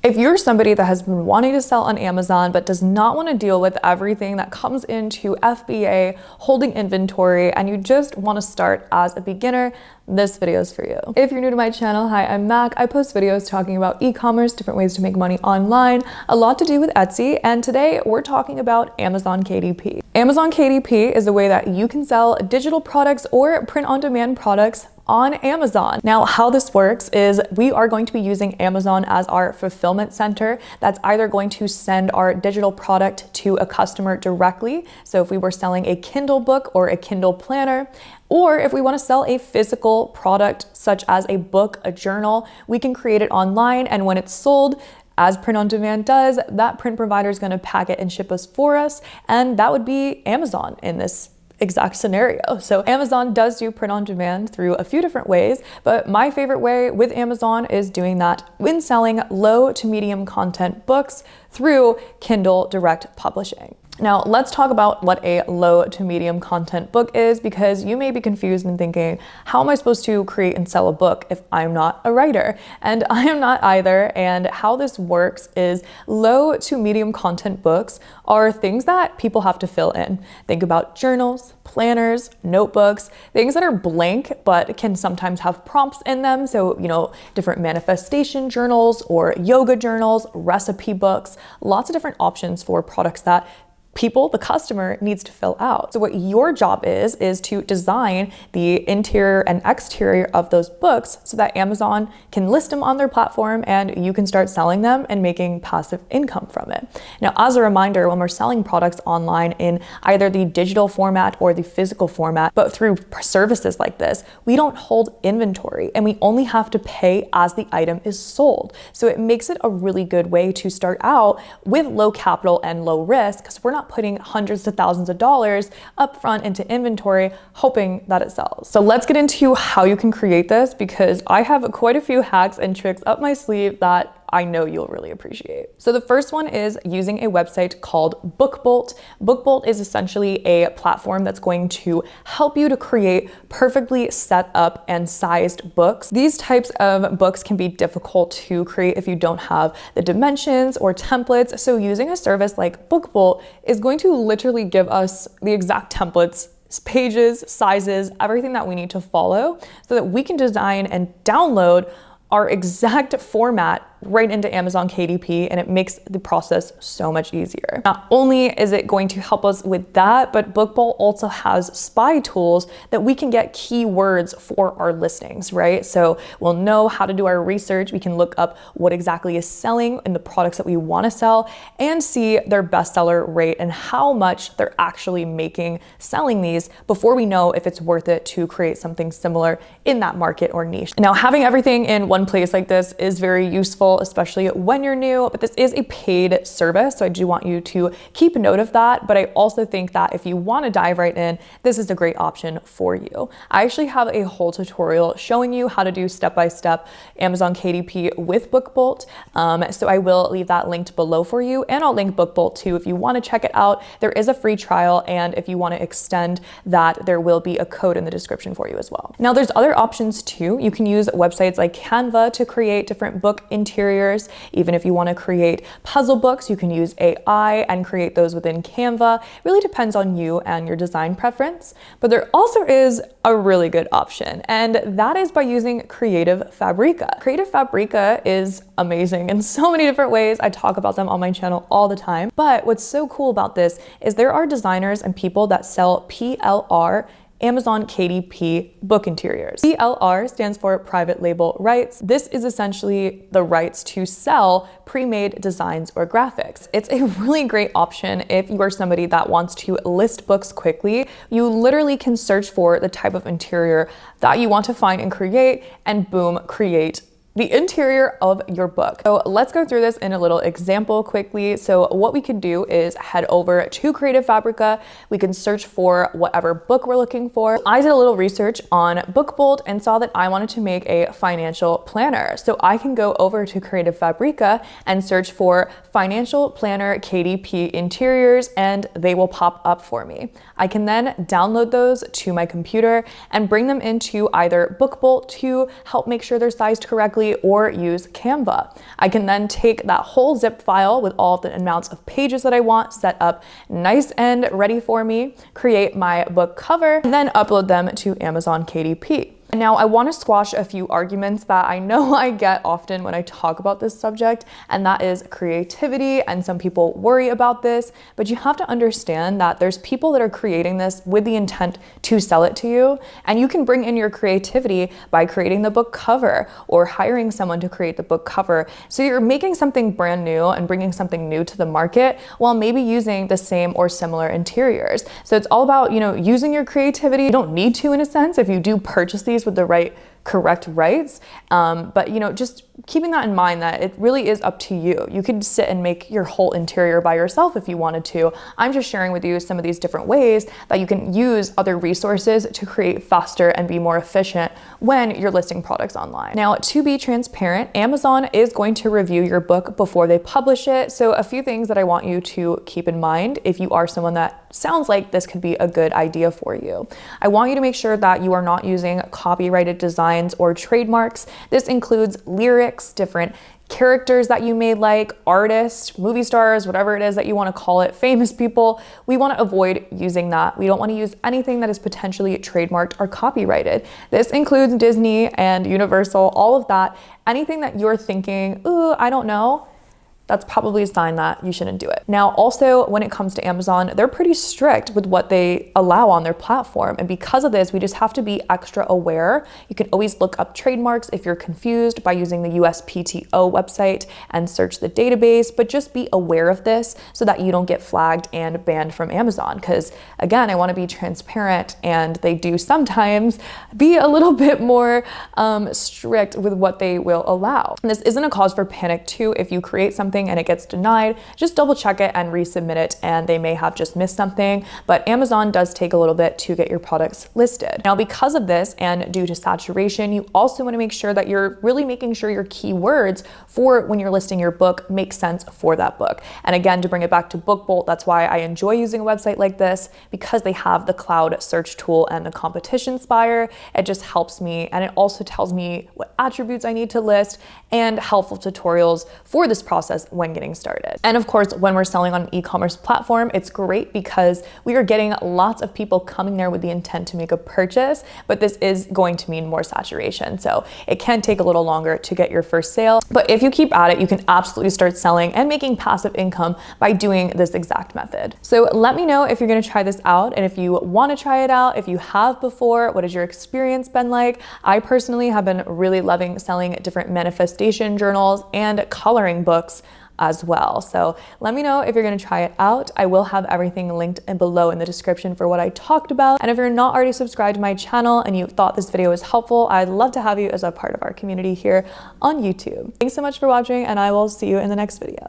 If you're somebody that has been wanting to sell on Amazon but does not want to deal with everything that comes into FBA, holding inventory, and you just want to start as a beginner, this video is for you. If you're new to my channel, hi, I'm Mac. I post videos talking about e-commerce, different ways to make money online, a lot to do with Etsy, and today we're talking about Amazon KDP. Amazon KDP is a way that you can sell digital products or print-on-demand products on Amazon. Now, how this works is we are going to be using Amazon as our fulfillment center that's either going to send our digital product to a customer directly. So if we were selling a Kindle book or a Kindle planner, or if we want to sell a physical product such as a book, a journal, we can create it online, and when it's sold, as print on demand does, that print provider is going to pack it and ship us for us, and that would be Amazon in this exact scenario. So Amazon does do print on demand through a few different ways, but my favorite way with Amazon is doing that when selling low to medium content books through Kindle Direct Publishing. Now, let's talk about what a low to medium content book is, because you may be confused and thinking, how am I supposed to create and sell a book if I'm not a writer? And I am not either. And how this works is low to medium content books are things that people have to fill in. Think about journals, planners, notebooks, things that are blank but can sometimes have prompts in them. So, different manifestation journals or yoga journals, recipe books, lots of different options for products that people, the customer, needs to fill out. So what your job is to design the interior and exterior of those books so that Amazon can list them on their platform and you can start selling them and making passive income from it. Now, as a reminder, when we're selling products online in either the digital format or the physical format, but through services like this, we don't hold inventory and we only have to pay as the item is sold. So it makes it a really good way to start out with low capital and low risk, because we're not putting hundreds to thousands of dollars up front into inventory hoping that it sells. So let's get into how you can create this, because I have quite a few hacks and tricks up my sleeve that I know you'll really appreciate. So the first one is using a website called BookBolt. BookBolt is essentially a platform that's going to help you to create perfectly set up and sized books. These types of books can be difficult to create if you don't have the dimensions or templates. So using a service like BookBolt is going to literally give us the exact templates, pages, sizes, everything that we need to follow so that we can design and download our exact format right into Amazon KDP, and it makes the process so much easier. Not only is it going to help us with that, but BookBolt also has spy tools that we can get keywords for our listings, right? So we'll know how to do our research. We can look up what exactly is selling in the products that we want to sell and see their bestseller rate and how much they're actually making selling these before we know if it's worth it to create something similar in that market or niche. Now, having everything in one place like this is very useful, especially when you're new, but this is a paid service, so I do want you to keep note of that. But I also think that if you want to dive right in, this is a great option for you. I actually have a whole tutorial showing you how to do step-by-step Amazon KDP with BookBolt, so I will leave that linked below for you, and I'll link BookBolt too if you want to check it out. There is a free trial, and if you want to extend that, there will be a code in the description for you as well. Now, there's other options too. You can use websites like Canva to create different book interiors. Even if you want to create puzzle books, you can use AI and create those within Canva. It really depends on you and your design preference. But there also is a really good option, and that is by using Creative Fabrica. Creative Fabrica is amazing in so many different ways. I talk about them on my channel all the time. But what's so cool about this is there are designers and people that sell PLR, Amazon KDP book interiors. PLR stands for private label rights. This is essentially the rights to sell pre-made designs or graphics. It's a really great option if you are somebody that wants to list books quickly. You literally can search for the type of interior that you want to find and create, and boom, create the interior of your book. So let's go through this in a little example quickly. So what we can do is head over to Creative Fabrica. We can search for whatever book we're looking for. I did a little research on BookBolt and saw that I wanted to make a financial planner. So I can go over to Creative Fabrica and search for financial planner KDP interiors, and they will pop up for me. I can then download those to my computer and bring them into either BookBolt to help make sure they're sized correctly, directly or use Canva. I can then take that whole zip file with all the amounts of pages that I want set up nice and ready for me, create my book cover, and then upload them to Amazon KDP. Now, I want to squash a few arguments that I know I get often when I talk about this subject, and that is creativity, and some people worry about this, but you have to understand that there's people that are creating this with the intent to sell it to you, and you can bring in your creativity by creating the book cover or hiring someone to create the book cover. So you're making something brand new and bringing something new to the market while maybe using the same or similar interiors. So it's all about, using your creativity. You don't need to, in a sense, if you do purchase these with the correct rights, but just keeping that in mind that it really is up to you. You could sit and make your whole interior by yourself if you wanted to. I'm just sharing with you some of these different ways that you can use other resources to create faster and be more efficient when you're listing products online. Now, to be transparent, Amazon is going to review your book before they publish it. So a few things that I want you to keep in mind if you are someone that sounds like this could be a good idea for you. I want you to make sure that you are not using copyrighted designs or trademarks. This includes lyrics, different characters that you may like, artists, movie stars, whatever it is that you want to call it, famous people. We want to avoid using that. We don't want to use anything that is potentially trademarked or copyrighted. This includes Disney and Universal, all of that. Anything that you're thinking, ooh, I don't know, that's probably a sign that you shouldn't do it. Now, also, when it comes to Amazon, they're pretty strict with what they allow on their platform. And because of this, we just have to be extra aware. You can always look up trademarks if you're confused by using the USPTO website and search the database, but just be aware of this so that you don't get flagged and banned from Amazon. Because again, I want to be transparent, and they do sometimes be a little bit more strict with what they will allow. And this isn't a cause for panic too. If you create something and it gets denied, just double check it and resubmit it, and they may have just missed something, but Amazon does take a little bit to get your products listed. Now, because of this and due to saturation, you also want to make sure that you're really making sure your keywords for when you're listing your book make sense for that book. And again, to bring it back to BookBolt, that's why I enjoy using a website like this, because they have the cloud search tool and the competition spire. It just helps me, and it also tells me what attributes I need to list and helpful tutorials for this process when getting started. And of course, when we're selling on an e-commerce platform, it's great because we are getting lots of people coming there with the intent to make a purchase, but this is going to mean more saturation. So it can take a little longer to get your first sale, but if you keep at it, you can absolutely start selling and making passive income by doing this exact method. So let me know if you're gonna try this out, and if you wanna try it out, if you have before, what has your experience been like? I personally have been really loving selling different manifestation journals and coloring books as well. So let me know if you're gonna try it out. I will have everything linked below in the description for what I talked about. And if you're not already subscribed to my channel and you thought this video was helpful, I'd love to have you as a part of our community here on YouTube. Thanks so much for watching, and I will see you in the next video.